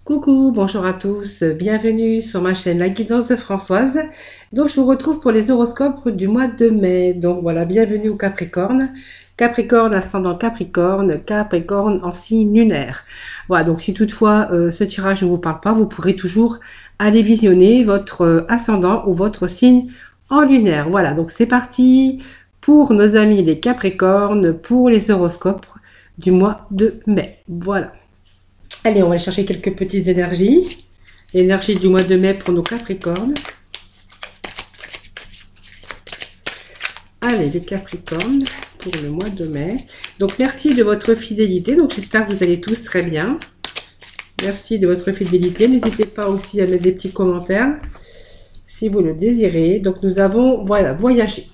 Coucou, bonjour à tous, bienvenue sur ma chaîne La Guidance de Françoise. Donc je vous retrouve pour les horoscopes du mois de mai. Donc voilà, bienvenue au Capricorne. Capricorne, ascendant Capricorne, Capricorne en signe lunaire. Voilà, donc si toutefois ce tirage ne vous parle pas, vous pourrez toujours aller visionner votre ascendant ou votre signe en lunaire. Voilà, donc c'est parti pour nos amis les Capricornes, pour les horoscopes du mois de mai. Voilà. Allez, on va aller chercher quelques petites énergies. L'énergie du mois de mai pour nos Capricornes. Allez, les Capricornes pour le mois de mai. Donc, merci de votre fidélité. Donc, j'espère que vous allez tous très bien. Merci de votre fidélité. N'hésitez pas aussi à mettre des petits commentaires si vous le désirez. Donc, nous avons, voilà, voyagé.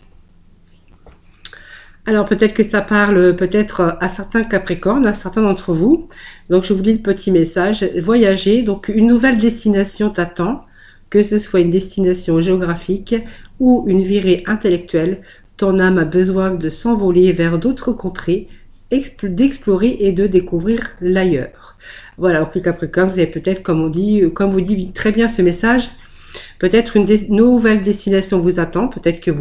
Alors peut-être que ça parle peut-être à certains Capricornes, à certains d'entre vous. Donc je vous lis le petit message. Voyager, donc une nouvelle destination t'attend, que ce soit une destination géographique ou une virée intellectuelle. Ton âme a besoin de s'envoler vers d'autres contrées, d'explorer et de découvrir l'ailleurs. Voilà, donc les Capricornes, vous avez peut-être, comme vous dit très bien ce message, peut-être une nouvelle destination vous attend, peut-être que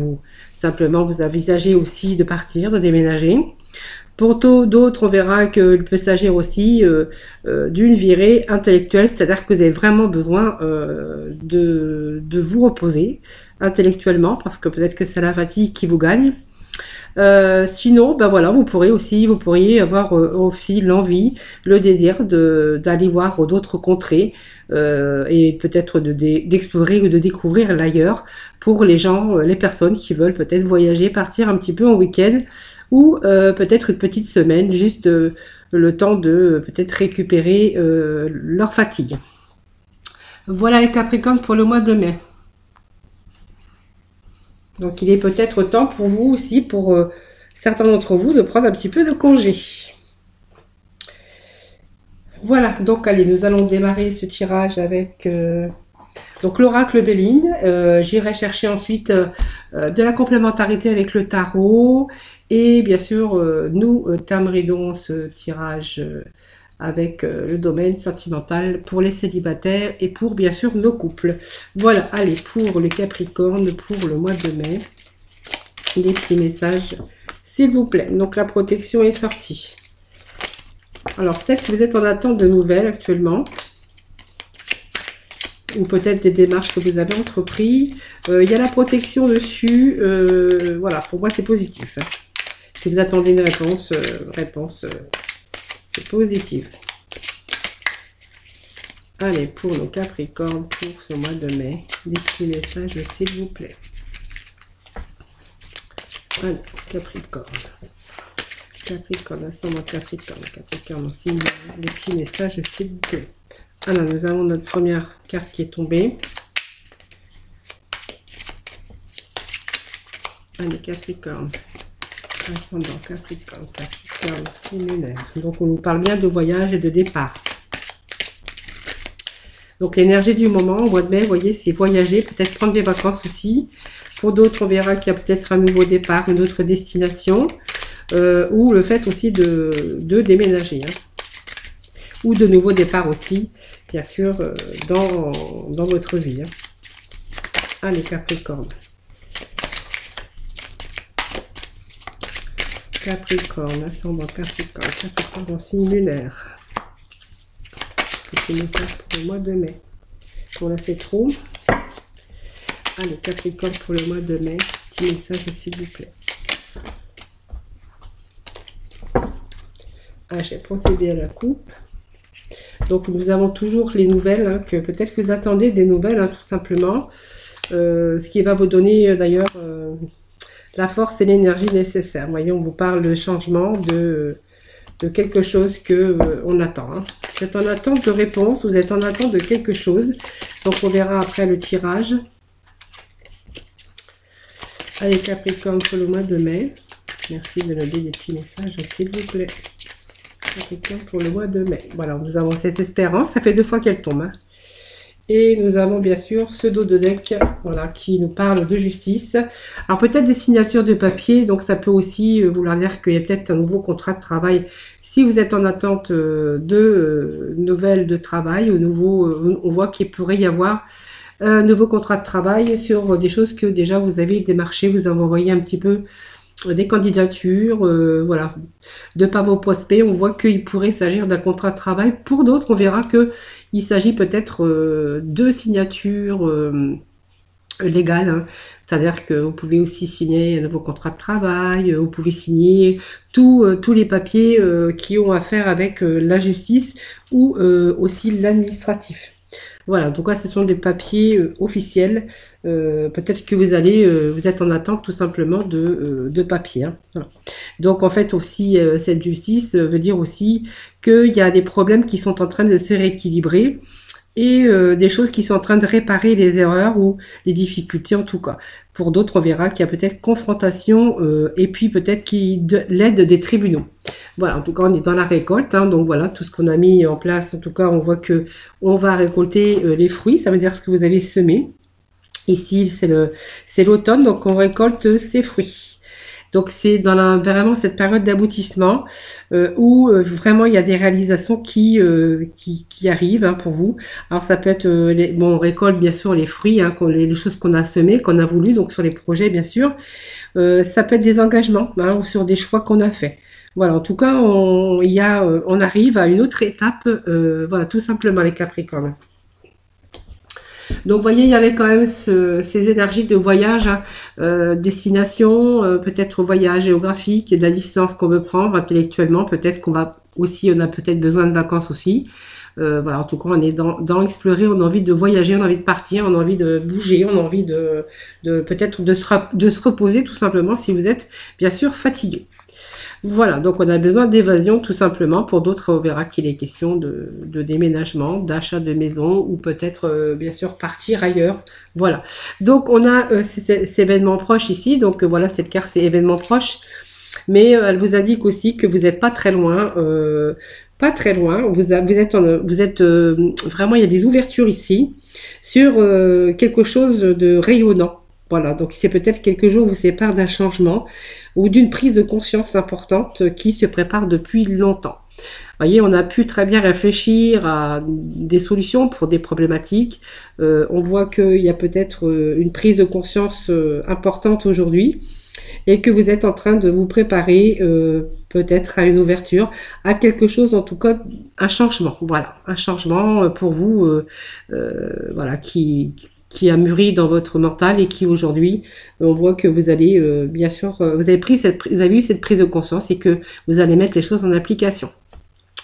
simplement vous envisagez aussi de partir, de déménager. Pour d'autres, on verra qu'il peut s'agir aussi d'une virée intellectuelle, c'est-à-dire que vous avez vraiment besoin de vous reposer intellectuellement, parce que peut-être que c'est la fatigue qui vous gagne. Sinon, ben voilà, vous pourriez avoir aussi l'envie, le désir d'aller voir d'autres contrées et peut-être d'explorer ou de découvrir l'ailleurs pour les gens, les personnes qui veulent peut-être voyager, partir un petit peu en week-end ou peut-être une petite semaine, juste le temps de peut-être récupérer leur fatigue. Voilà les Capricornes pour le mois de mai. Donc, il est peut-être temps pour vous aussi, pour certains d'entre vous, de prendre un petit peu de congé. Voilà, donc allez, nous allons démarrer ce tirage avec donc l'oracle Béline. J'irai chercher ensuite de la complémentarité avec le tarot. Et bien sûr, nous terminerons ce tirage avec le domaine sentimental pour les célibataires et pour bien sûr nos couples. Voilà, allez, pour les Capricornes, pour le mois de mai, des petits messages, s'il vous plaît. Donc la protection est sortie. Alors peut-être que vous êtes en attente de nouvelles actuellement, ou peut-être des démarches que vous avez entreprises. Il y a la protection dessus, voilà, pour moi c'est positif. Si vous attendez une réponse, c'est positif. Allez, pour nos Capricornes, pour ce mois de mai, des petits messages, s'il vous plaît. Allez, Capricorne. Capricorne, ascendant Capricorne. Capricorne, signe, des petits messages, s'il vous plaît. Alors, nous avons notre première carte qui est tombée. Allez, Capricorne. Ascendant Capricorne, Capricorne, signe lunaire. Donc, on nous parle bien de voyage et de départ. Donc, l'énergie du moment, au mois de mai, vous voyez, c'est voyager, peut-être prendre des vacances aussi. Pour d'autres, on verra qu'il y a peut-être un nouveau départ, une autre destination. Ou le fait aussi de déménager. Hein. Ou de nouveaux départs aussi, bien sûr, dans votre vie. Hein. Allez, Capricorne. Capricorne, ascendant Capricorne, Capricorne en signe lunaire. Petit message pour le mois de mai. Bon, là, c'est trop. Allez, Capricorne pour le mois de mai. Petit message, s'il vous plaît. Ah, j'ai procédé à la coupe. Donc, nous avons toujours les nouvelles, hein, que peut-être que vous attendez des nouvelles, hein, tout simplement. Ce qui va vous donner, d'ailleurs, la force et l'énergie nécessaires. Vous voyez, on vous parle de changement, de quelque chose que on attend. Hein. Vous êtes en attente de réponse, vous êtes en attente de quelque chose. Donc, on verra après le tirage. Allez, Capricorne pour le mois de mai. Merci de noter des petits messages, s'il vous plaît. Capricorne pour le mois de mai. Voilà, nous avons ces espérances. Ça fait 2 fois qu'elle tombe. Hein. Et nous avons bien sûr ce dos de deck, voilà, qui nous parle de justice. Alors peut-être des signatures de papier, donc ça peut aussi vouloir dire qu'il y a peut-être un nouveau contrat de travail. Si vous êtes en attente de nouvelles de travail, on voit qu'il pourrait y avoir un nouveau contrat de travail sur des choses que déjà vous avez démarché, vous avez envoyé un petit peu des candidatures, voilà, de par vos prospects, on voit qu'il pourrait s'agir d'un contrat de travail. Pour d'autres, on verra que il s'agit peut-être de signatures légales, hein. C'est-à-dire que vous pouvez aussi signer un nouveau contrat de travail, vous pouvez signer tous les papiers qui ont à faire avec la justice ou aussi l'administratif. Voilà, en tout cas, ce sont des papiers officiels. Peut-être que vous êtes en attente tout simplement de papiers, hein. Voilà. Donc, en fait, aussi, cette justice veut dire aussi qu'il y a des problèmes qui sont en train de se rééquilibrer et des choses qui sont en train de réparer les erreurs ou les difficultés en tout cas. Pour d'autres, on verra qu'il y a peut-être confrontation et puis peut-être l'aide des tribunaux. Voilà, en tout cas, on est dans la récolte, hein, donc voilà, tout ce qu'on a mis en place, en tout cas, on voit que on va récolter les fruits, ça veut dire ce que vous avez semé. Ici, c'est l'automne, donc on récolte ses fruits. Donc c'est dans vraiment cette période d'aboutissement où vraiment il y a des réalisations qui arrivent, hein, pour vous. Alors ça peut être, on récolte bien sûr les fruits, hein, les choses qu'on a semées, qu'on a voulu, donc sur les projets bien sûr. Ça peut être des engagements, hein, ou sur des choix qu'on a fait. Voilà, en tout cas, on arrive à une autre étape, voilà, tout simplement les Capricornes. Donc, vous voyez, il y avait quand même ces énergies de voyage, hein, destination, peut-être voyage géographique, et de la distance qu'on veut prendre intellectuellement. Peut-être qu'on va aussi, on a peut-être besoin de vacances aussi. Voilà, en tout cas, on est dans explorer, on a envie de voyager, on a envie de partir, on a envie de bouger, on a envie peut-être de se reposer tout simplement si vous êtes bien sûr fatigué. Voilà, donc on a besoin d'évasion tout simplement. Pour d'autres, on verra qu'il est question de déménagement, d'achat de maison ou peut-être bien sûr partir ailleurs. Voilà, donc on a ces événements proches ici. Donc voilà, cette carte c'est événements proches, mais elle vous indique aussi que vous n'êtes pas très loin. Pas très loin, vous êtes vraiment, il y a des ouvertures ici sur quelque chose de rayonnant. Voilà, donc c'est peut-être quelques jours vous séparent d'un changement ou d'une prise de conscience importante qui se prépare depuis longtemps. Vous voyez, on a pu très bien réfléchir à des solutions pour des problématiques. On voit qu'il y a peut-être une prise de conscience importante aujourd'hui et que vous êtes en train de vous préparer peut-être à une ouverture, à quelque chose, en tout cas, un changement. Voilà, un changement pour vous, voilà, qui a mûri dans votre mental et qui aujourd'hui, on voit que vous allez, bien sûr, vous avez eu cette prise de conscience et que vous allez mettre les choses en application.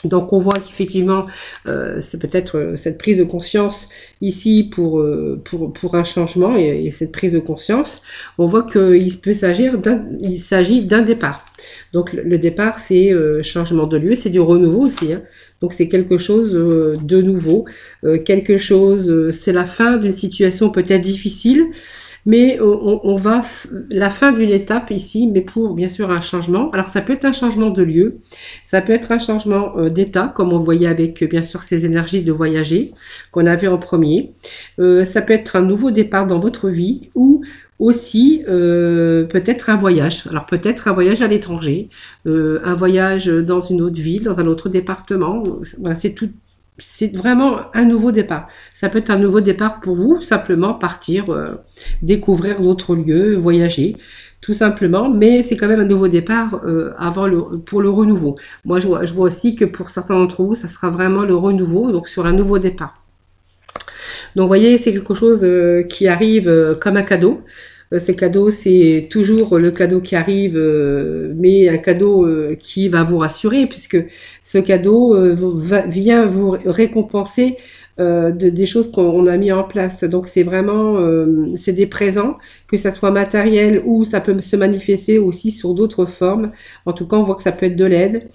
Donc on voit qu'effectivement, c'est peut-être cette prise de conscience ici pour un changement et cette prise de conscience, on voit qu'il s'agit d'un départ. Donc le départ, c'est changement de lieu, c'est du renouveau aussi, hein. Donc c'est quelque chose de nouveau, c'est la fin d'une situation peut-être difficile, mais on va la fin d'une étape ici, mais pour bien sûr un changement. Alors ça peut être un changement de lieu, ça peut être un changement d'état, comme on voyait avec bien sûr ces énergies de voyager qu'on avait en premier. Ça peut être un nouveau départ dans votre vie ou aussi peut-être un voyage. Alors peut-être un voyage à l'étranger, un voyage dans une autre ville, dans un autre département. Voilà, c'est vraiment un nouveau départ. Ça peut être un nouveau départ pour vous, simplement partir, découvrir d'autres lieux, voyager, tout simplement. Mais c'est quand même un nouveau départ pour le renouveau. Moi, je vois aussi que pour certains d'entre vous, ça sera vraiment le renouveau, donc sur un nouveau départ. Donc, vous voyez, c'est quelque chose qui arrive comme un cadeau. Ces cadeaux, c'est toujours le cadeau qui arrive, mais un cadeau qui va vous rassurer, puisque ce cadeau vient vous récompenser des choses qu'on a mis en place. Donc c'est vraiment, c'est des présents, que ça soit matériel ou ça peut se manifester aussi sur d'autres formes. En tout cas, on voit que ça peut être de l'aide,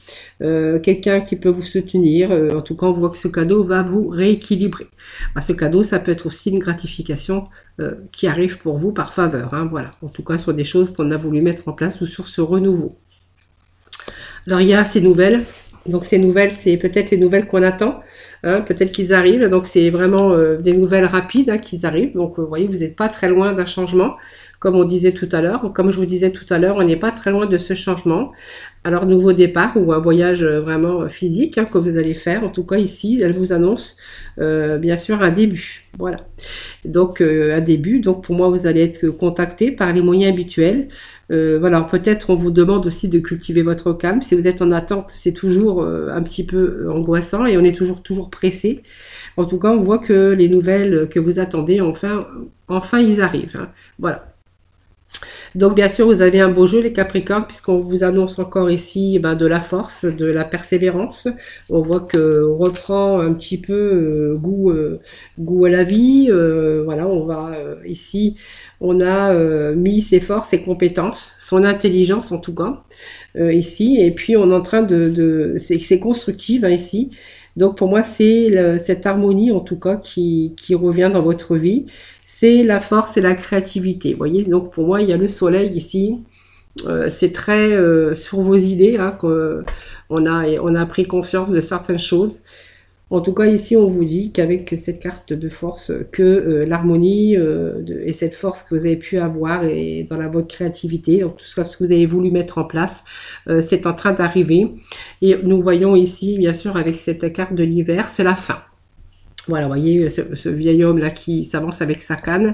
quelqu'un qui peut vous soutenir. En tout cas, on voit que ce cadeau va vous rééquilibrer. Ce cadeau, ça peut être aussi une gratification qui arrive pour vous par faveur, hein, voilà. En tout cas, sur des choses qu'on a voulu mettre en place ou sur ce renouveau. Alors, il y a ces nouvelles. Donc ces nouvelles, c'est peut-être les nouvelles qu'on attend, hein, peut-être qu'ils arrivent. Donc c'est vraiment des nouvelles rapides hein, qui arrivent. Donc vous voyez, vous n'êtes pas très loin d'un changement, comme on disait tout à l'heure. Comme je vous disais tout à l'heure, on n'est pas très loin de ce changement. Alors nouveau départ ou un voyage vraiment physique hein, que vous allez faire. En tout cas ici, elle vous annonce bien sûr un début. Voilà. Donc un début. Donc pour moi, vous allez être contacté par les moyens habituels. Voilà, peut-être on vous demande aussi de cultiver votre calme. Si vous êtes en attente, c'est toujours un petit peu angoissant et on est toujours pressé. En tout cas, on voit que les nouvelles que vous attendez, enfin ils arrivent. Hein. Voilà. Donc bien sûr, vous avez un beau jeu les Capricornes, puisqu'on vous annonce encore ici de la force, de la persévérance. On voit qu'on reprend un petit peu goût à la vie. Voilà, on va ici, on a mis ses forces, ses compétences, son intelligence en tout cas, ici. Et puis on est en train c'est constructif hein, ici. Donc pour moi, c'est cette harmonie en tout cas qui revient dans votre vie. C'est la force et la créativité. Vous voyez, donc pour moi, il y a le soleil ici. C'est très sur vos idées hein, qu'on a pris conscience de certaines choses. En tout cas, ici, on vous dit qu'avec cette carte de force, que l'harmonie et cette force que vous avez pu avoir et dans votre créativité, donc tout ce que vous avez voulu mettre en place, c'est en train d'arriver. Et nous voyons ici, bien sûr, avec cette carte de l'hiver, c'est la fin. Voilà, vous voyez ce vieil homme là qui s'avance avec sa canne.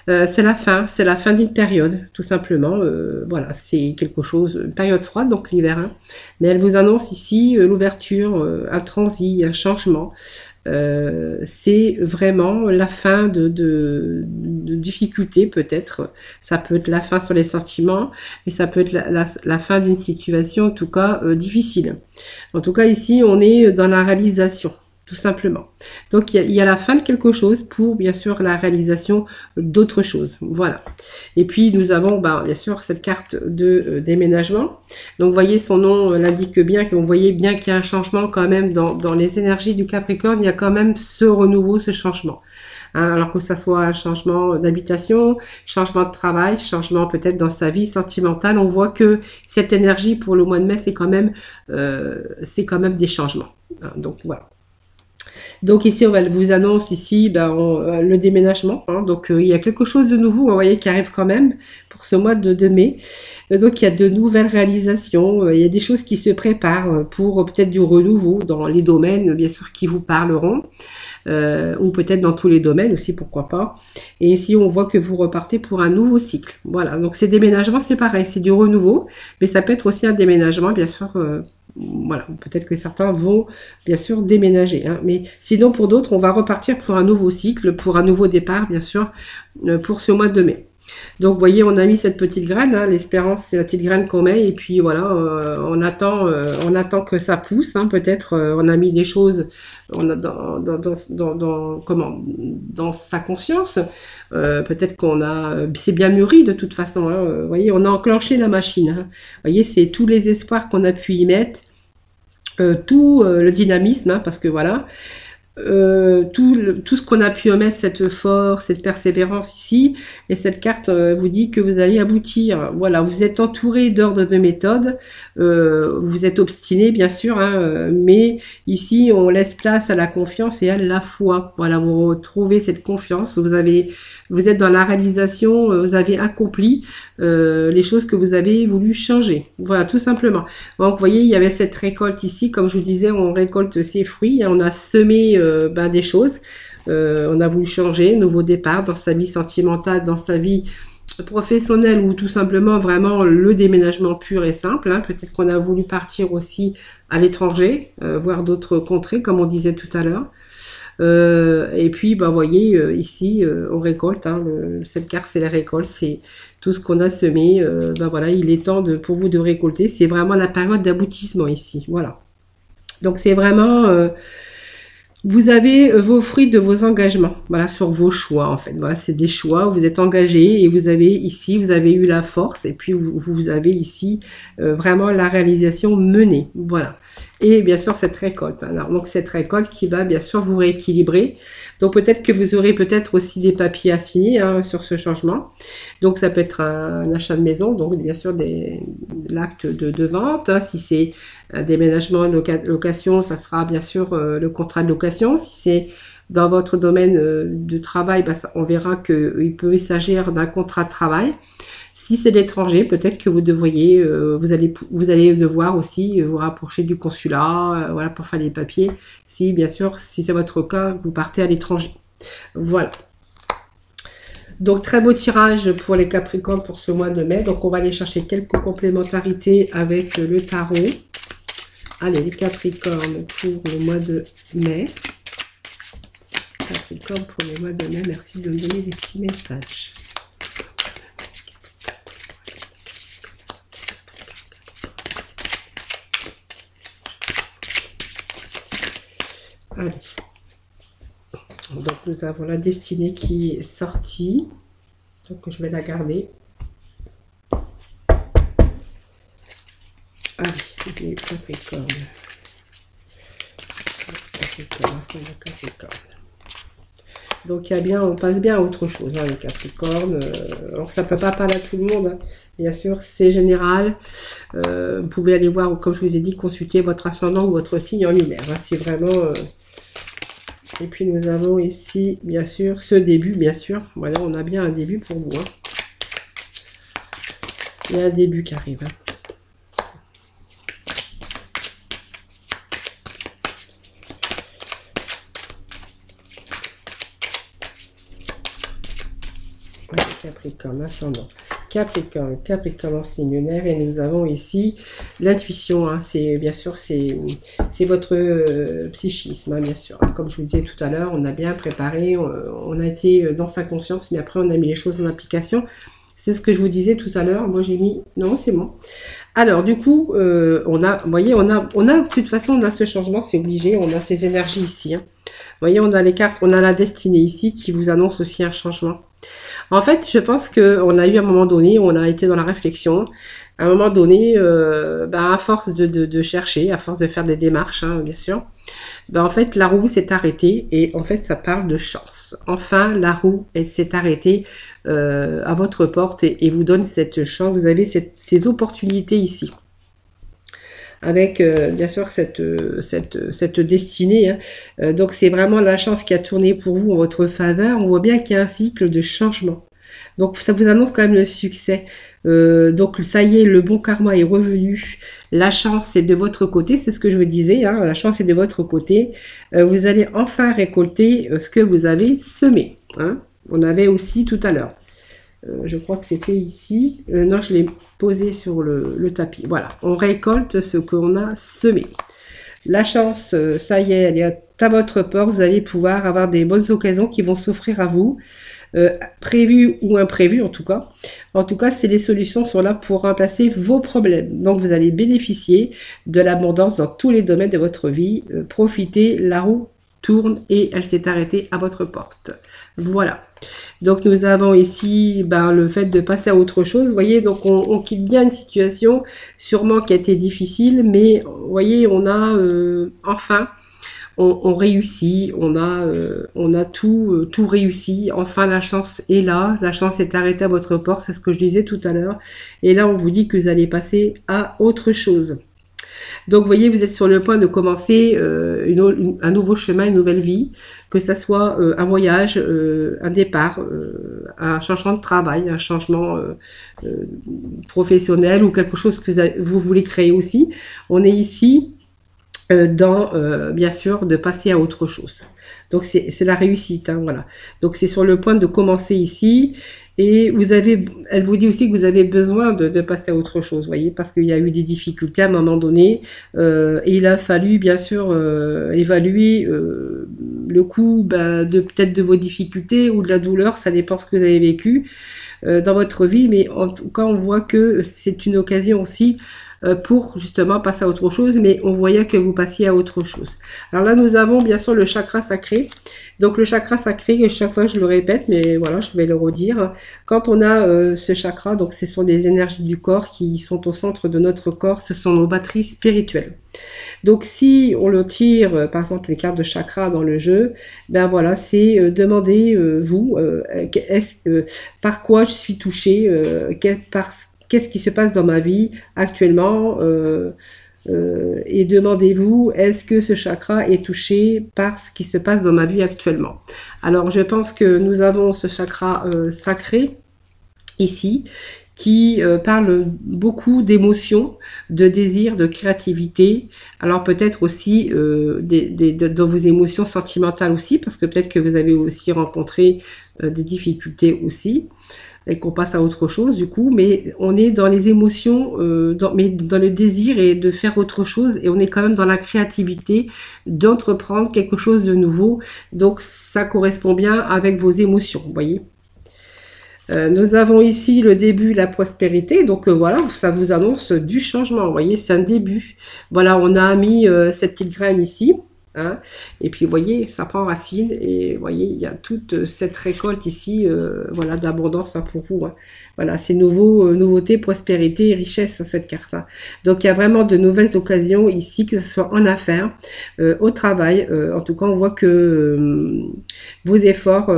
C'est la fin d'une période, tout simplement. Voilà, c'est quelque chose, une période froide, donc l'hiver. Hein. Mais elle vous annonce ici l'ouverture, un transit, un changement. C'est vraiment la fin de difficultés peut-être. Ça peut être la fin sur les sentiments et ça peut être la fin d'une situation, en tout cas difficile. En tout cas, ici, on est dans la réalisation. Tout simplement. Donc, il y a la fin de quelque chose pour, bien sûr, la réalisation d'autre chose. Voilà. Et puis, nous avons, bien sûr, cette carte de déménagement. Donc, vous voyez, son nom l'indique bien, que vous voyez bien qu'il y a un changement quand même dans les énergies du Capricorne. Il y a quand même ce renouveau, ce changement. Hein, alors que ça soit un changement d'habitation, changement de travail, changement peut-être dans sa vie sentimentale, on voit que cette énergie pour le mois de mai, c'est quand même des changements. Hein, donc, voilà. Donc ici, on vous annonce ici le déménagement. Hein, donc il y a quelque chose de nouveau, vous voyez, qui arrive quand même pour ce mois de mai. Donc il y a de nouvelles réalisations, il y a des choses qui se préparent pour peut-être du renouveau dans les domaines, bien sûr, qui vous parleront. Ou peut-être dans tous les domaines aussi, pourquoi pas. Et ici, on voit que vous repartez pour un nouveau cycle. Voilà, donc ces déménagements, c'est pareil, c'est du renouveau, mais ça peut être aussi un déménagement, bien sûr. Voilà, peut-être que certains vont bien sûr déménager, hein, mais sinon pour d'autres, on va repartir pour un nouveau cycle, pour un nouveau départ, bien sûr, pour ce mois de mai. Donc, vous voyez, on a mis cette petite graine, hein, l'espérance, c'est la petite graine qu'on met, et puis voilà, on attend que ça pousse, hein, peut-être, on a mis des choses dans sa conscience, peut-être c'est bien mûri de toute façon, hein, vous voyez, on a enclenché la machine, hein, vous voyez, c'est tous les espoirs qu'on a pu y mettre, tout le dynamisme, hein, parce que voilà, tout ce qu'on a pu omettre, cette force, cette persévérance ici, et cette carte vous dit que vous allez aboutir. Voilà, vous êtes entouré d'ordres de méthode, vous êtes obstiné bien sûr, hein, mais ici on laisse place à la confiance et à la foi. Voilà, vous retrouvez cette confiance, vous êtes dans la réalisation, vous avez accompli les choses que vous avez voulu changer. Voilà, tout simplement. Donc, vous voyez, il y avait cette récolte ici. Comme je vous disais, on récolte ses fruits. On a semé des choses. On a voulu changer, nouveau départ dans sa vie sentimentale, dans sa vie professionnelle ou tout simplement vraiment le déménagement pur et simple. Hein. Peut-être qu'on a voulu partir aussi à l'étranger, voir d'autres contrées, comme on disait tout à l'heure. Et puis, vous voyez, ici, on récolte. Hein, cette carte, c'est la récolte. C'est tout ce qu'on a semé. Voilà, il est temps pour vous de récolter. C'est vraiment la période d'aboutissement ici. Voilà. Donc, c'est vraiment... vous avez vos fruits de vos engagements, voilà, sur vos choix en fait. Voilà, c'est des choix, vous êtes engagé et vous avez eu la force et puis vous avez ici vraiment la réalisation menée. Voilà. et bien sûr cette récolte. Alors, donc cette récolte qui va bien sûr vous rééquilibrer. Donc peut-être que vous aurez peut-être aussi des papiers à signer hein, sur ce changement. Donc ça peut être un achat de maison, donc bien sûr l'acte de vente. Hein. Si c'est un déménagement, location, ça sera bien sûr le contrat de location. Si c'est dans votre domaine de travail, bah, on verra qu'il peut s'agir d'un contrat de travail. Si c'est l'étranger, peut-être que vous devriez, vous allez devoir aussi vous rapprocher du consulat, voilà, pour faire les papiers. Si, bien sûr, si c'est votre cas, vous partez à l'étranger. Voilà. Donc, très beau tirage pour les Capricornes pour ce mois de mai. Donc, on va aller chercher quelques complémentarités avec le tarot. Allez, les Capricornes pour le mois de mai. Capricorne pour le mois de mai, merci de me donner des petits messages. Allez. Donc nous avons la destinée qui est sortie. Donc je vais la garder. Allez, les Capricornes. Capricorne. Donc il y a bien, on passe bien à autre chose, hein, les Capricornes. Alors ça ne peut pas parler à tout le monde, hein. Bien sûr, c'est général. Vous pouvez aller voir, comme je vous ai dit, consulter votre ascendant ou votre signe en lunaire. Hein, c'est vraiment. Et puis nous avons ici, bien sûr, ce début, bien sûr. Voilà, on a bien un début pour vous. Hein. Il y a un début qui arrive. Hein. Capricorne, ascendant. Capricorne en signe lunaire, et nous avons ici l'intuition, hein, c'est bien sûr c'est votre psychisme, hein, bien sûr. Comme je vous disais tout à l'heure, on a bien préparé, on a été dans sa conscience, mais après on a mis les choses en application. C'est ce que je vous disais tout à l'heure. Moi j'ai mis, non c'est bon. Alors du coup, on a, vous voyez, on a de toute façon on a ce changement, c'est obligé, on a ces énergies ici. Hein. Vous voyez, on a les cartes, on a la destinée ici qui vous annonce aussi un changement. En fait, je pense qu'on a eu à un moment donné, on a été dans la réflexion, à un moment donné, à force de chercher, à force de faire des démarches, hein, bien sûr, en fait, la roue s'est arrêtée, et en fait, ça parle de chance. Enfin, la roue s'est arrêtée à votre porte et vous donne cette chance, vous avez ces opportunités ici. Avec bien sûr cette destinée. Hein. Donc c'est vraiment la chance qui a tourné pour vous en votre faveur. On voit bien qu'il y a un cycle de changement. Donc ça vous annonce quand même le succès. Donc ça y est, le bon karma est revenu. La chance est de votre côté, c'est ce que je vous disais. Hein, la chance est de votre côté. Vous allez enfin récolter ce que vous avez semé. Hein. On avait aussi tout à l'heure. Je crois que c'était ici. Non, je l'ai posé sur le tapis. Voilà, on récolte ce qu'on a semé. La chance, ça y est, elle est à votre porte. Vous allez pouvoir avoir des bonnes occasions qui vont s'offrir à vous. Prévues ou imprévues en tout cas. En tout cas, les solutions sont là pour remplacer vos problèmes. Donc, vous allez bénéficier de l'abondance dans tous les domaines de votre vie. Profitez, la roue tourne et elle s'est arrêtée à votre porte. Voilà. Donc nous avons ici le fait de passer à autre chose. Vous voyez, donc on quitte bien une situation sûrement qui a été difficile, mais vous voyez, on a enfin, on réussit, on a tout réussi. Enfin, la chance est là, la chance est arrêtée à votre porte, c'est ce que je disais tout à l'heure. Et là, on vous dit que vous allez passer à autre chose. Donc, vous voyez, vous êtes sur le point de commencer un nouveau chemin, une nouvelle vie, que ça soit un voyage, un départ, un changement de travail, un changement professionnel ou quelque chose que vous voulez créer aussi. On est ici bien sûr, de passer à autre chose. Donc, c'est la réussite, hein, voilà. Donc, c'est sur le point de commencer ici. Et elle vous dit aussi que vous avez besoin de passer à autre chose, voyez, parce qu'il y a eu des difficultés à un moment donné. Et il a fallu, bien sûr, évaluer le coût peut-être de vos difficultés ou de la douleur, ça dépend ce que vous avez vécu dans votre vie. Mais en tout cas, on voit que c'est une occasion aussi pour justement passer à autre chose, mais on voyait que vous passiez à autre chose. Alors là, nous avons bien sûr le chakra sacré. Donc le chakra sacré, chaque fois je le répète, mais voilà, je vais le redire. Quand on a ce chakra, donc ce sont des énergies du corps qui sont au centre de notre corps, ce sont nos batteries spirituelles. Donc si on le tire, par exemple les cartes de chakra dans le jeu, ben voilà, c'est demander vous, par quoi je suis touché, qu'est-ce qui se passe dans ma vie actuellement, et demandez-vous, est-ce que ce chakra est touché par ce qui se passe dans ma vie actuellement? Alors, je pense que nous avons ce chakra sacré ici, qui parle beaucoup d'émotions, de désirs, de créativité. Alors, peut-être aussi dans vos émotions sentimentales aussi, parce que peut-être que vous avez aussi rencontré des difficultés aussi, et qu'on passe à autre chose du coup, mais on est dans les émotions, mais dans le désir et de faire autre chose, et on est quand même dans la créativité d'entreprendre quelque chose de nouveau, donc ça correspond bien avec vos émotions, vous voyez. Nous avons ici le début, la prospérité, donc voilà, ça vous annonce du changement, vous voyez, c'est un début. Voilà, on a mis cette petite graine ici, hein, et puis vous voyez, ça prend racine, et vous voyez, il y a toute cette récolte ici, voilà, d'abondance hein, pour vous. Hein. Voilà, c'est nouveauté, prospérité et richesse, cette carte. Hein. Donc il y a vraiment de nouvelles occasions ici, que ce soit en affaires, au travail. En tout cas, on voit que vos efforts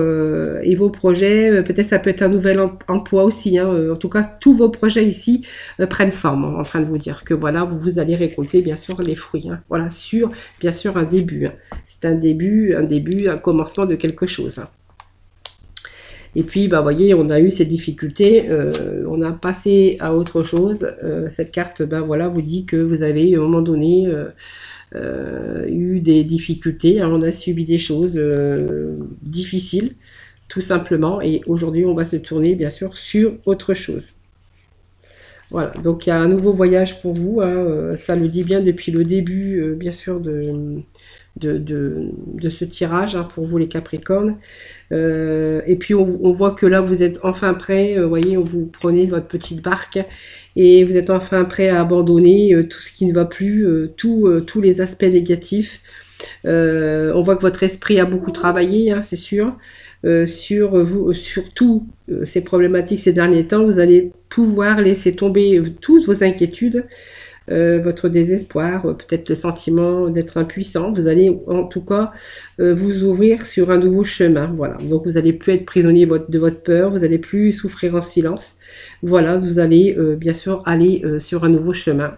et vos projets, peut-être ça peut être un nouvel emploi aussi. Hein. En tout cas, tous vos projets ici prennent forme, en train de vous dire que voilà, vous allez récolter bien sûr les fruits. Hein. Voilà, bien sûr un début. Hein. C'est un début, un commencement de quelque chose. Hein. Et puis, bah, voyez, on a eu ces difficultés, on a passé à autre chose. Cette carte, bah, voilà, vous dit que vous avez, à un moment donné, eu des difficultés. Hein, on a subi des choses difficiles, tout simplement. Et aujourd'hui, on va se tourner, bien sûr, sur autre chose. Voilà, donc il y a un nouveau voyage pour vous. Hein, ça le dit bien depuis le début, bien sûr, de ce tirage hein, pour vous les Capricornes. Et puis on voit que là vous êtes enfin prêt, vous voyez, vous prenez votre petite barque et vous êtes enfin prêt à abandonner tout ce qui ne va plus, tous les aspects négatifs. On voit que votre esprit a beaucoup travaillé, hein, c'est sûr, sur tout ces problématiques ces derniers temps. Vous allez pouvoir laisser tomber toutes vos inquiétudes, votre désespoir, peut-être le sentiment d'être impuissant. Vous allez en tout cas vous ouvrir sur un nouveau chemin. Voilà. Donc vous n'allez plus être prisonnier de votre peur, vous n'allez plus souffrir en silence. Voilà, vous allez bien sûr aller sur un nouveau chemin.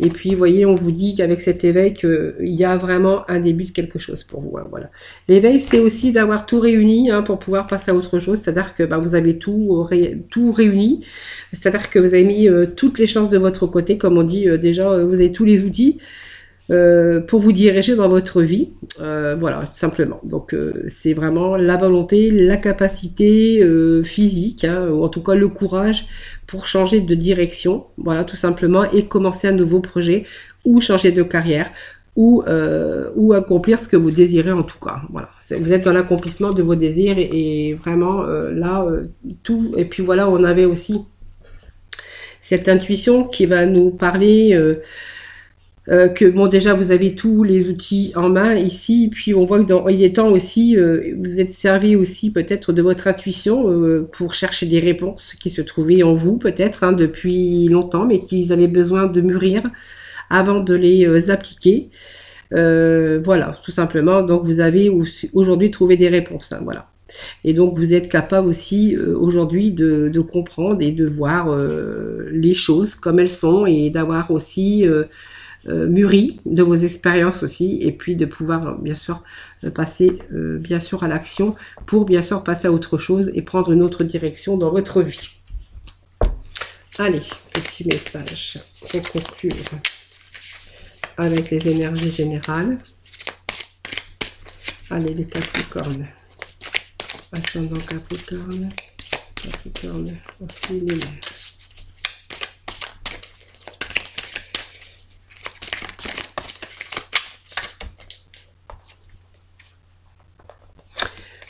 Et puis, vous voyez, on vous dit qu'avec cet éveil, qu'il y a vraiment un début de quelque chose pour vous. Hein, voilà. L'éveil, c'est aussi d'avoir tout réuni hein, pour pouvoir passer à autre chose. C'est-à-dire que bah, vous avez tout réuni. C'est-à-dire que vous avez mis toutes les chances de votre côté. Comme on dit déjà, vous avez tous les outils pour vous diriger dans votre vie. Voilà, tout simplement. Donc, c'est vraiment la volonté, la capacité physique, hein, ou en tout cas le courage pour changer de direction, voilà, tout simplement, et commencer un nouveau projet, ou changer de carrière, ou accomplir ce que vous désirez en tout cas. Voilà, vous êtes dans l'accomplissement de vos désirs, et vraiment, là, tout, et puis voilà, on avait aussi cette intuition qui va nous parler... que bon déjà vous avez tous les outils en main ici, puis on voit que il est temps aussi, vous êtes servi aussi peut-être de votre intuition pour chercher des réponses qui se trouvaient en vous peut-être hein, depuis longtemps, mais qu'ils avaient besoin de mûrir avant de les appliquer. Voilà, tout simplement. Donc vous avez aujourd'hui trouvé des réponses. Hein, voilà. Et donc vous êtes capable aussi aujourd'hui de comprendre et de voir les choses comme elles sont, et d'avoir aussi mûri de vos expériences aussi, et puis de pouvoir bien sûr passer bien sûr à l'action pour bien sûr passer à autre chose et prendre une autre direction dans votre vie. Allez, petit message pour conclure avec les énergies générales. Allez, les Capricornes, ascendant Capricorne, Capricorne aussi lunaire.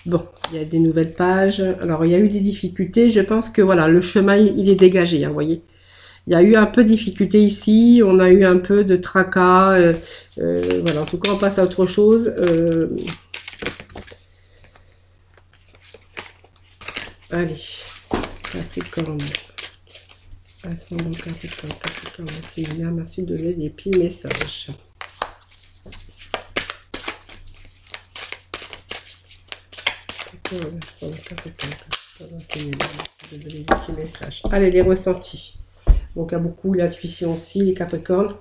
Bon, il y a des nouvelles pages. Alors, il y a eu des difficultés. Je pense que voilà, le chemin, il est dégagé, hein, vous voyez. Il y a eu un peu de difficulté ici, on a eu un peu de tracas. Voilà, en tout cas, on passe à autre chose. Allez, Capricorne. Ascendant Capricorne, Capricorne, merci de donner des petits messages. Allez, les ressentis. Donc, il y a beaucoup l'intuition aussi, les Capricornes.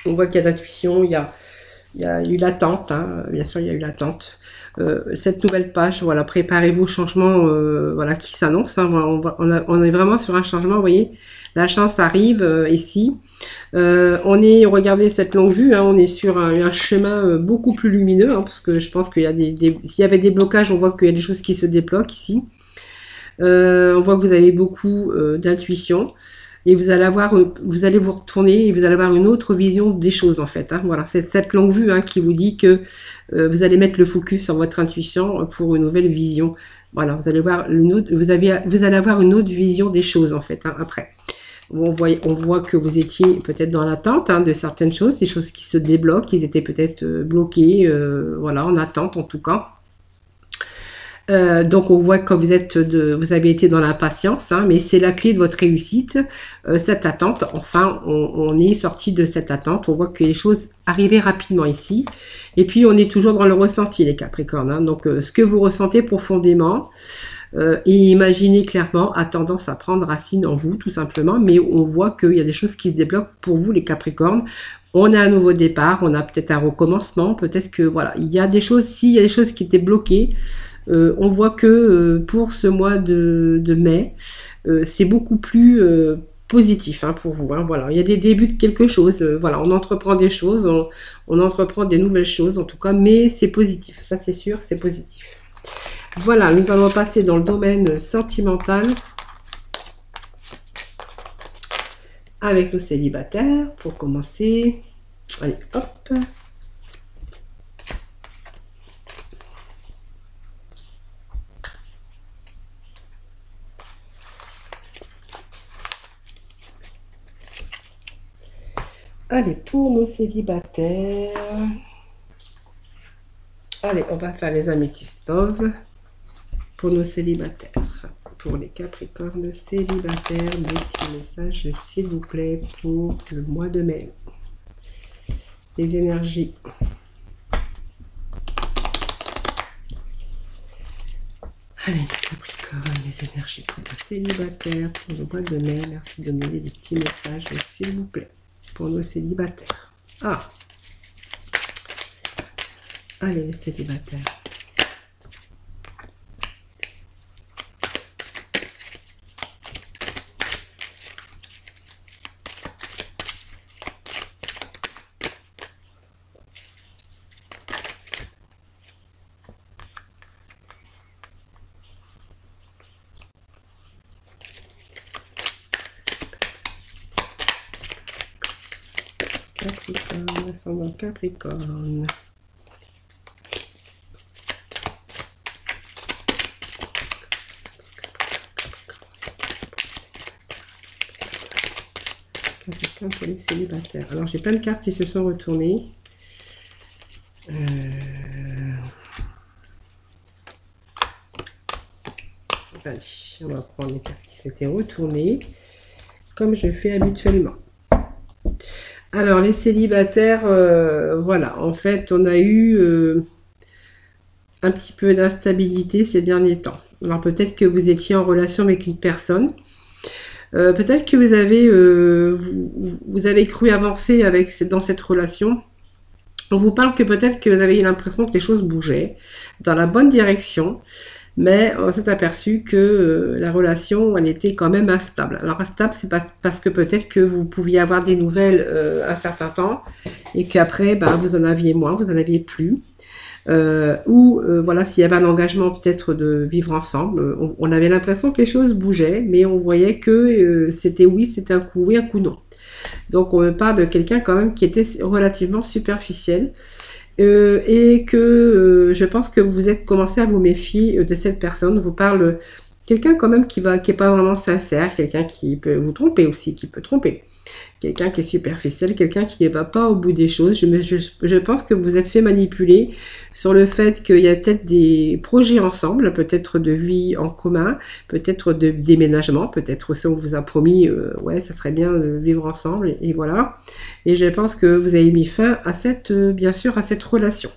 On voit qu'il y a l'intuition, il y a eu l'attente, hein. Bien sûr, il y a eu l'attente. Cette nouvelle page, voilà, préparez-vous au changement voilà, qui s'annonce. Hein. On est vraiment sur un changement, vous voyez. La chance arrive ici. Regardez cette longue vue, hein, on est sur un chemin beaucoup plus lumineux, hein, parce que je pense qu'il y a s'il y avait des blocages, on voit qu'il y a des choses qui se débloquent ici. On voit que vous avez beaucoup d'intuition. Et vous allez vous retourner et vous allez avoir une autre vision des choses en fait. Hein. Voilà, c'est cette longue vue hein, qui vous dit que vous allez mettre le focus sur votre intuition pour une nouvelle vision. Voilà, vous allez voir vous allez avoir une autre vision des choses en fait. Hein, après, on voit que vous étiez peut-être dans l'attente hein, de certaines choses, des choses qui se débloquent, qui étaient peut-être bloquées, voilà, en attente en tout cas. Donc on voit que vous avez été dans l'impatience, hein, mais c'est la clé de votre réussite, cette attente. Enfin, on est sorti de cette attente, on voit que les choses arrivaient rapidement ici. Et puis on est toujours dans le ressenti, les Capricornes. Hein, donc ce que vous ressentez profondément et imaginez clairement a tendance à prendre racine en vous, tout simplement. Mais on voit qu'il y a des choses qui se débloquent pour vous, les Capricornes. On a un nouveau départ, on a peut-être un recommencement, peut-être que voilà, il y a des choses, s'il y a des choses qui étaient bloquées. On voit que pour ce mois de mai, c'est beaucoup plus positif hein, pour vous. Hein, voilà, il y a des débuts de quelque chose. Voilà, on entreprend des choses, on entreprend des nouvelles choses en tout cas, mais c'est positif. Ça, c'est sûr, c'est positif. Voilà, nous allons passer dans le domaine sentimental avec nos célibataires pour commencer. Allez, hop. Allez, pour nos célibataires, allez, on va faire les améthystes love pour nos célibataires. Pour les Capricornes célibataires, des petits messages, s'il vous plaît, pour le mois de mai. Les énergies. Allez, les Capricornes, les énergies pour les célibataires, pour le mois de mai. Merci de donner des petits messages, s'il vous plaît. Pour nos célibataires. Ah. Allez, les célibataires. Capricorne, ascendant Capricorne. Capricorne pour les célibataires. Alors j'ai plein de cartes qui se sont retournées. Allez, on va prendre les cartes qui s'étaient retournées, comme je fais habituellement. Alors, les célibataires, voilà, en fait, on a eu un petit peu d'instabilité ces derniers temps. Alors, peut-être que vous étiez en relation avec une personne. Peut-être que vous avez cru avancer dans cette relation. On vous parle que peut-être que vous avez eu l'impression que les choses bougeaient dans la bonne direction. Mais on s'est aperçu que la relation, elle était quand même instable. Alors instable, c'est parce que peut-être que vous pouviez avoir des nouvelles un certain temps et qu'après, ben, vous en aviez moins, vous en aviez plus. Voilà, s'il y avait un engagement peut-être de vivre ensemble, on avait l'impression que les choses bougeaient, mais on voyait que c'était oui, c'était un coup oui, un coup non. Donc on me parle de quelqu'un quand même qui était relativement superficiel. Et que je pense que vous êtes commencé à vous méfier de cette personne. On vous parle quelqu'un quand même qui est pas vraiment sincère, quelqu'un qui peut vous tromper aussi, qui peut tromper. Quelqu'un qui est superficiel, quelqu'un qui ne va pas au bout des choses. Je pense que vous êtes fait manipuler sur le fait qu'il y a peut-être des projets ensemble, peut-être de vie en commun, peut-être de déménagement, peut-être aussi on vous a promis, ouais, ça serait bien de vivre ensemble, et voilà. Et je pense que vous avez mis fin à bien sûr, à cette relation.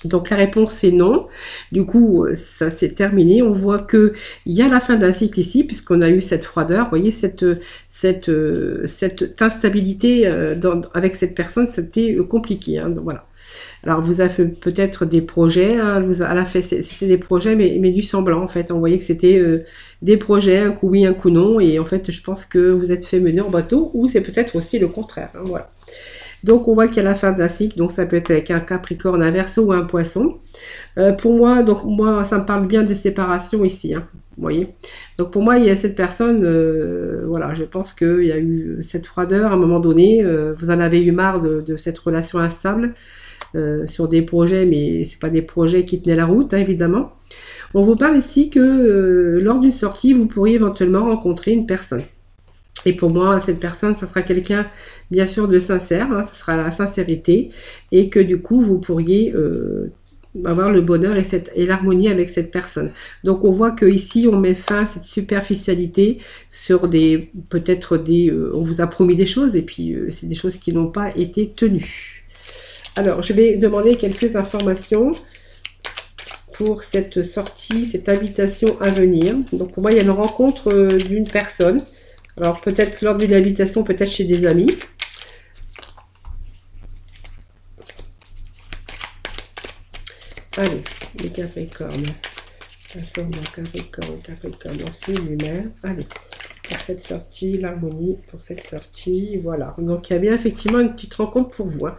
Donc la réponse c'est non. Du coup, ça s'est terminé. On voit que il y a la fin d'un cycle ici, puisqu'on a eu cette froideur. Vous voyez, cette instabilité avec cette personne, c'était compliqué. Hein, donc, voilà. Alors vous avez fait peut-être des projets. Hein, elle a fait, c'était des projets, mais du semblant en fait. On voyait que c'était des projets, un coup oui, un coup non. Et en fait, je pense que vous êtes fait mener en bateau, ou c'est peut-être aussi le contraire. Hein, voilà. Donc, on voit qu'il y a la fin d'un cycle. Donc, ça peut être avec un Capricorne, un Verseau ou un Poisson. Pour moi, ça me parle bien de séparation ici. Hein, vous voyez. Donc, pour moi, il y a cette personne. Voilà, je pense qu'il y a eu cette froideur à un moment donné. Vous en avez eu marre de cette relation instable sur des projets, mais c'est pas des projets qui tenaient la route, hein, évidemment. On vous parle ici que lors d'une sortie, vous pourriez éventuellement rencontrer une personne. Et pour moi, cette personne, ça sera quelqu'un, bien sûr, de sincère, hein, ça sera la sincérité, et que du coup, vous pourriez avoir le bonheur et l'harmonie avec cette personne. Donc, on voit qu'ici, on met fin à cette superficialité sur peut-être on vous a promis des choses, et puis c'est des choses qui n'ont pas été tenues. Alors, je vais demander quelques informations pour cette sortie, cette invitation à venir. Donc, pour moi, il y a une rencontre d'une personne. Alors, peut-être lors d'une invitation, peut-être chez des amis. Allez, les Capricornes. Ascendant Capricorne, Capricorne en signe lunaire. Allez, pour cette sortie, l'harmonie pour cette sortie. Voilà. Donc, il y a bien effectivement une petite rencontre pour vous. Hein.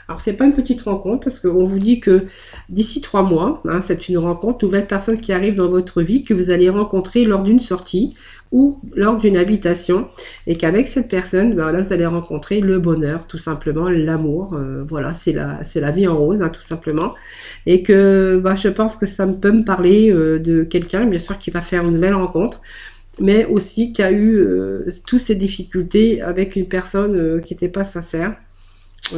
Alors, c'est pas une petite rencontre parce qu'on vous dit que d'ici 3 mois, hein, c'est une rencontre, nouvelle personne qui arrive dans votre vie que vous allez rencontrer lors d'une sortie ou lors d'une habitation, et qu'avec cette personne, ben là, vous allez rencontrer le bonheur, tout simplement, l'amour. Voilà, c'est la vie en rose, hein, tout simplement. Et que je pense que ça peut me parler de quelqu'un, bien sûr, qui va faire une nouvelle rencontre, mais aussi qui a eu toutes ces difficultés avec une personne qui n'était pas sincère.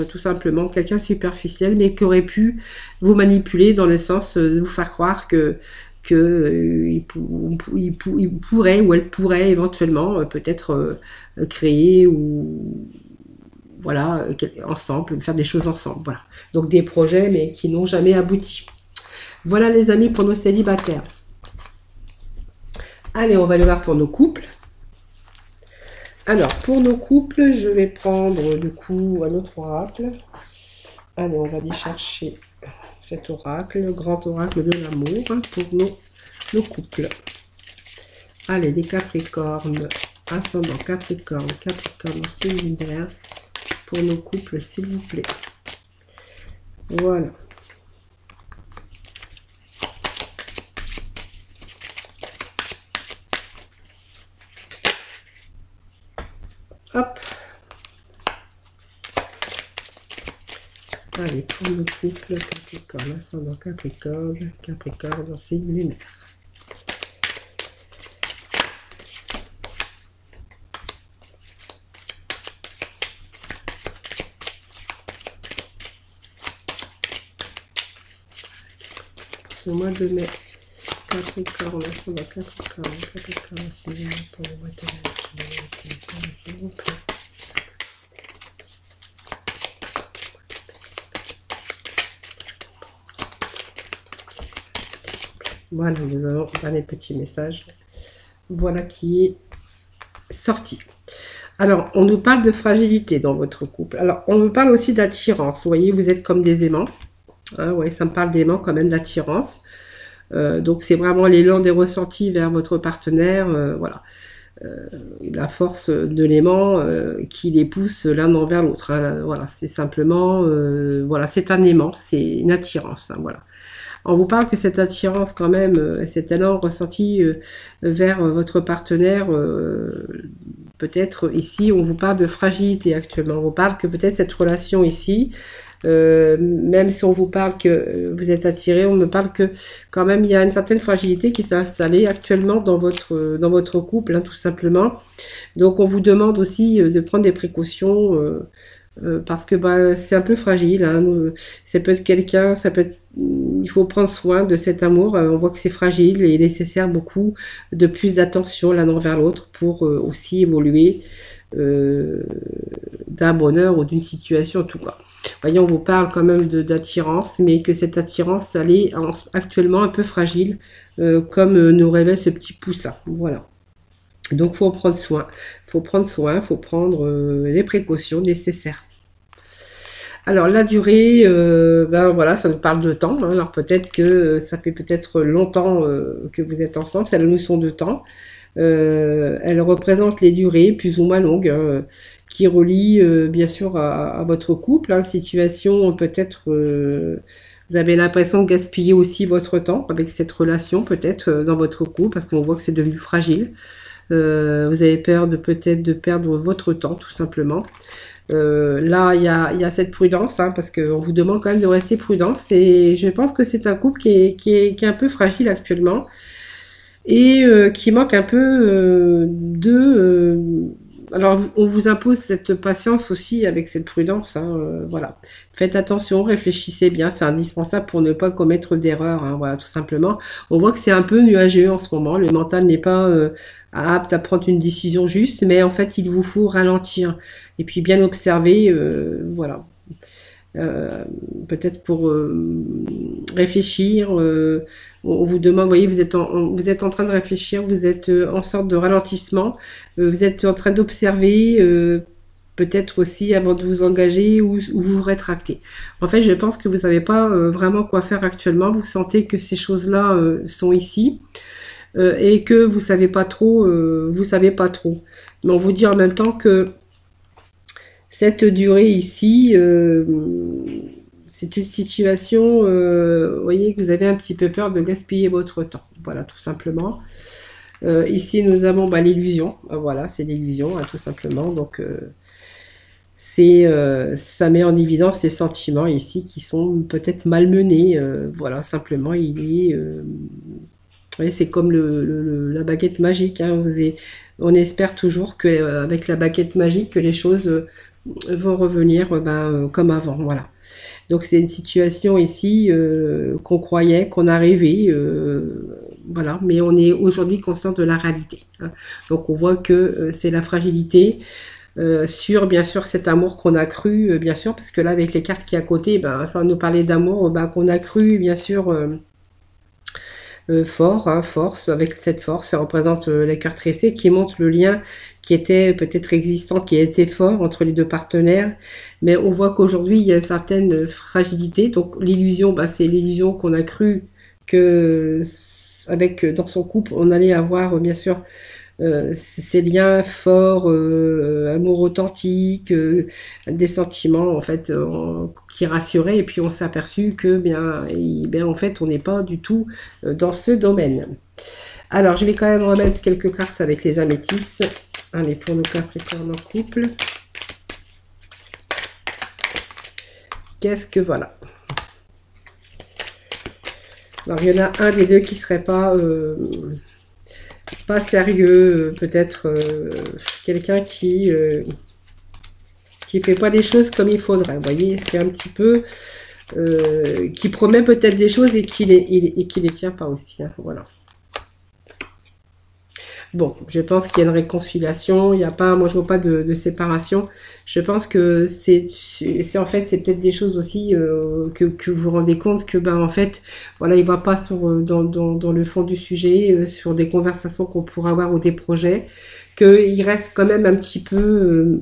Tout simplement, quelqu'un de superficiel, mais qui aurait pu vous manipuler dans le sens de vous faire croire il pourrait ou elle pourrait éventuellement peut-être créer ou voilà ensemble, faire des choses ensemble. Voilà. Donc des projets, mais qui n'ont jamais abouti. Voilà les amis pour nos célibataires. Allez, on va le voir pour nos couples. Alors, pour nos couples, je vais prendre du coup un autre oracle. Allez, on va aller chercher cet oracle, le grand oracle de l'amour, hein, pour nos couples. Allez, les Capricornes, ascendant Capricorne, Capricorne signe lunaire, pour nos couples, s'il vous plaît. Voilà. Hop. Allez, pour le couple Capricorne, ascendant Capricorne, Capricorne en signe lunaire. Pour le mois de mai, Capricorne, ascendant Capricorne, Capricorne en signe lunaire pour le mois de mai, s'il vous plaît. Voilà, nous allons dans les petits messages. Voilà qui est sorti. Alors, on nous parle de fragilité dans votre couple. Alors, on nous parle aussi d'attirance. Vous voyez, vous êtes comme des aimants. Ah ouais, ça me parle d'aimants quand même, d'attirance. Donc, c'est vraiment l'élan des ressentis vers votre partenaire. Voilà. La force de l'aimant qui les pousse l'un envers l'autre. Hein. Voilà, c'est simplement... voilà, c'est un aimant, c'est une attirance. Hein, voilà. On vous parle que cette attirance quand même, cet élan ressenti vers votre partenaire, peut-être ici, on vous parle de fragilité actuellement. On vous parle que peut-être cette relation ici, Même si on vous parle que vous êtes attiré, on me parle que quand même il y a une certaine fragilité qui s'est installée actuellement dans votre couple, hein, tout simplement. Donc on vous demande aussi de prendre des précautions. Parce que bah, c'est un peu fragile, hein. Ça peut être quelqu'un, ça peut être, il faut prendre soin de cet amour. On voit que c'est fragile et nécessaire beaucoup de plus d'attention l'un envers l'autre pour aussi évoluer euh, d'un bonheur ou d'une situation en tout cas. Voyez, on vous parle quand même d'attirance, mais que cette attirance, elle est actuellement un peu fragile, comme nous révèle ce petit poussin. Voilà. Donc, faut en prendre soin. Faut prendre soin, faut prendre les précautions nécessaires. Alors, la durée, ben voilà, ça nous parle de temps, hein. Alors, peut-être que ça fait peut-être longtemps que vous êtes ensemble. C'est la notion de temps. Elle représente les durées plus ou moins longues, hein, qui relient bien sûr à votre couple, hein. Situation peut-être, vous avez l'impression de gaspiller aussi votre temps avec cette relation peut-être dans votre couple parce qu'on voit que c'est devenu fragile. Vous avez peur de peut-être de perdre votre temps tout simplement. Là, il y a cette prudence, hein, parce qu'on vous demande quand même de rester prudent. Je pense que c'est un couple qui est un peu fragile actuellement et qui manque un peu alors, on vous impose cette patience aussi avec cette prudence, hein, voilà. Faites attention, réfléchissez bien, c'est indispensable pour ne pas commettre d'erreurs, hein, voilà, tout simplement. On voit que c'est un peu nuageux en ce moment, le mental n'est pas apte à prendre une décision juste, mais en fait, il vous faut ralentir et puis bien observer, voilà. Euh, Peut-être pour réfléchir. On vous demande, vous voyez, vous êtes en train de réfléchir, vous êtes en sorte de ralentissement, vous êtes en train d'observer, peut-être aussi avant de vous engager ou vous rétracter. En fait, je pense que vous savez pas vraiment quoi faire actuellement. Vous sentez que ces choses-là sont ici et que vous savez pas trop, vous savez pas trop. Mais on vous dit en même temps que cette durée ici, c'est une situation, vous voyez, que vous avez un petit peu peur de gaspiller votre temps. Voilà, tout simplement. Ici, nous avons bah, l'illusion. Voilà, c'est l'illusion, hein, tout simplement. Donc, ça met en évidence ces sentiments ici qui sont peut-être malmenés. Voilà, simplement, vous voyez, c'est comme la baguette magique, hein. On espère toujours que avec la baguette magique, que les choses vont revenir comme avant. Voilà. Donc c'est une situation ici qu'on croyait, qu'on a rêvé, voilà, mais on est aujourd'hui conscient de la réalité, hein. Donc on voit que c'est la fragilité sur bien sûr cet amour qu'on a cru, bien sûr, parce que là avec les cartes qui est à côté, ben, ça va nous parler d'amour qu'on a cru, bien sûr. Fort, hein, force, avec cette force, ça représente les cœurs tressés qui montre le lien qui était peut-être existant, qui était fort entre les deux partenaires, mais on voit qu'aujourd'hui il y a une certaine fragilité, donc l'illusion, bah, c'est l'illusion qu'on a cru que avec dans son couple on allait avoir bien sûr ces liens forts, amour authentique, des sentiments en fait qui rassuraient et puis on s'est aperçu que bien en fait on n'est pas du tout dans ce domaine. Alors je vais quand même remettre quelques cartes avec les améthystes. Allez, pour nos Capricornes en couple. Qu'est-ce que voilà. Alors il y en a un des deux qui serait pas sérieux, peut-être quelqu'un qui fait pas les choses comme il faudrait. Vous voyez, c'est un petit peu qui promet peut-être des choses et qui les tient pas aussi, hein, voilà. Bon, je pense qu'il y a une réconciliation, il n'y a pas, moi je vois pas de séparation. Je pense que c'est en fait c'est peut-être des choses aussi que vous vous rendez compte que en fait voilà il va pas dans le fond du sujet, sur des conversations qu'on pourra avoir ou des projets, qu'il reste quand même un petit peu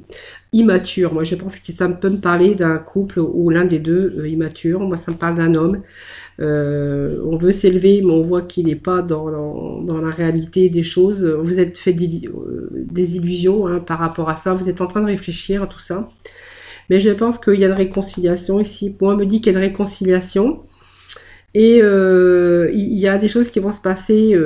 immature. Moi je pense que ça peut me parler d'un couple où l'un des deux immature. Moi ça me parle d'un homme. On veut s'élever, mais on voit qu'il n'est pas dans la réalité des choses. Vous êtes fait des illusions, hein, par rapport à ça. Vous êtes en train de réfléchir à tout ça. Mais je pense qu'il y a une réconciliation ici. Moi, on me dit qu'il y a une réconciliation. Et il y a des choses qui vont se passer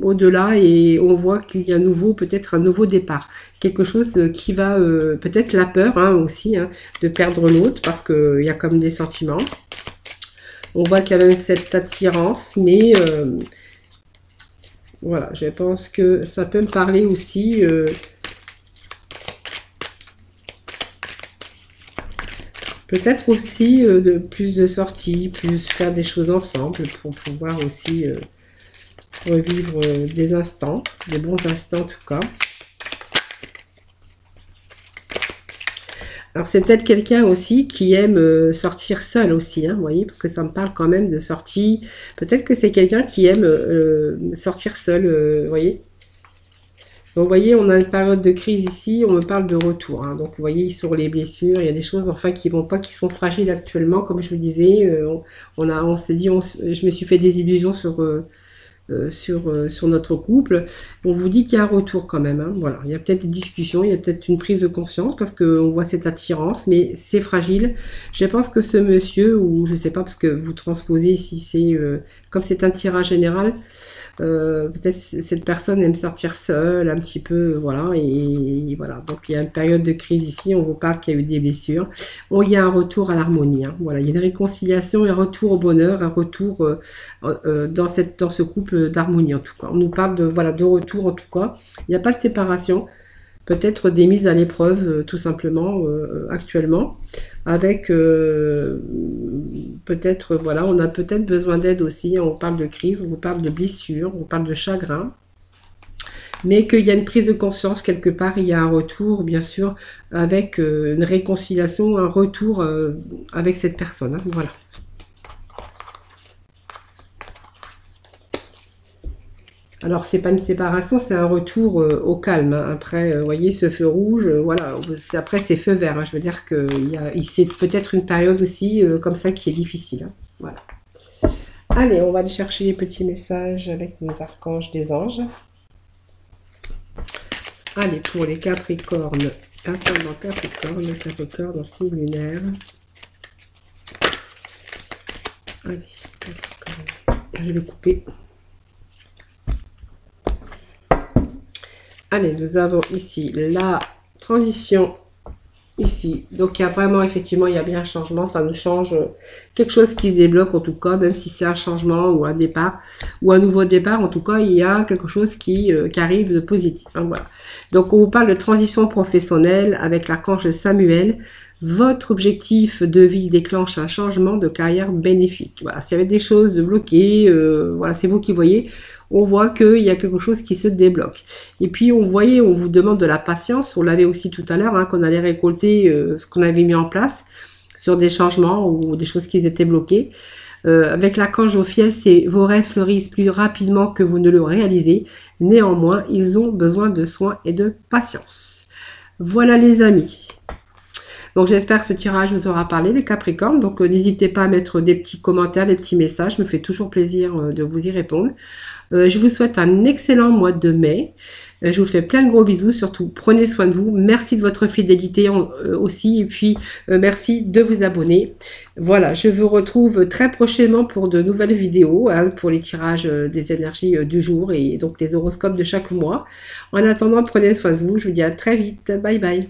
au-delà et on voit qu'il y a peut-être un nouveau départ. Quelque chose qui va, peut-être la peur hein, aussi, hein, de perdre l'autre parce qu'il y a comme des sentiments. On voit qu'il y a même cette attirance, mais voilà, je pense que ça peut me parler aussi... peut-être aussi de plus de sorties, plus faire des choses ensemble pour pouvoir aussi revivre des instants, des bons instants en tout cas. Alors c'est peut-être quelqu'un aussi qui aime sortir seul aussi, hein, vous voyez, parce que ça me parle quand même de sortie. Peut-être que c'est quelqu'un qui aime sortir seul, vous voyez. Donc vous voyez, on a une période de crise ici, on me parle de retour. Hein. Donc vous voyez, sur les blessures, il y a des choses enfin qui vont pas, qui sont fragiles actuellement, comme je vous disais. On s'est dit, je me suis fait des illusions sur notre couple. On vous dit qu'il y a un retour quand même. Hein. Voilà, il y a peut-être des discussions, il y a peut-être une prise de conscience parce qu'on voit cette attirance, mais c'est fragile. Je pense que ce monsieur, ou je sais pas, parce que vous transposez si c'est comme c'est un tirage général. Peut-être cette personne aime sortir seule un petit peu, voilà, et voilà. Donc il y a une période de crise ici, on vous parle qu'il y a eu des blessures. Bon, il y a un retour à l'harmonie, hein, voilà, il y a une réconciliation, un retour au bonheur, un retour dans ce couple d'harmonie en tout cas. On nous parle de, voilà, de retour en tout cas. Il n'y a pas de séparation. Peut-être des mises à l'épreuve, tout simplement, actuellement, avec peut-être, voilà, on a peut-être besoin d'aide aussi, on parle de crise, on vous parle de blessures, on parle de chagrin, mais qu'il y a une prise de conscience quelque part, il y a un retour, bien sûr, avec une réconciliation, un retour avec cette personne, hein, voilà. Alors, c'est pas une séparation, c'est un retour au calme. Hein. Après, vous voyez, ce feu rouge, voilà. Après, c'est feu vert. Hein. Je veux dire que c'est peut-être une période aussi comme ça qui est difficile. Hein. Voilà. Allez, on va aller chercher les petits messages avec nos archanges des anges. Allez, pour les Capricornes, ascendant Capricorne, signe lunaire. Allez, Capricorne. Je vais couper. Allez, nous avons ici la transition, ici. Donc, il y a vraiment, effectivement, il y a bien un changement. Ça nous change quelque chose qui se débloque, en tout cas, même si c'est un changement ou un départ, ou un nouveau départ. En tout cas, il y a quelque chose qui arrive de positif. Hein, voilà. Donc, on vous parle de transition professionnelle avec l'archange Samuel. Votre objectif de vie déclenche un changement de carrière bénéfique. Voilà, s'il y avait des choses de bloquées, voilà, c'est vous qui voyez. On voit qu'il y a quelque chose qui se débloque. Et puis, on vous demande de la patience. On l'avait aussi tout à l'heure, hein, qu'on allait récolter ce qu'on avait mis en place sur des changements ou des choses qui étaient bloquées. Avec l'archange Ophiel, vos rêves fleurissent plus rapidement que vous ne le réalisez. Néanmoins, ils ont besoin de soins et de patience. Voilà les amis. Donc j'espère que ce tirage vous aura parlé, les Capricornes. Donc n'hésitez pas à mettre des petits commentaires, des petits messages. Ça me fait toujours plaisir de vous y répondre. Je vous souhaite un excellent mois de mai. Je vous fais plein de gros bisous. Surtout, prenez soin de vous. Merci de votre fidélité aussi. Et puis, merci de vous abonner. Voilà, je vous retrouve très prochainement pour de nouvelles vidéos, hein, pour les tirages des énergies du jour et donc les horoscopes de chaque mois. En attendant, prenez soin de vous. Je vous dis à très vite. Bye bye.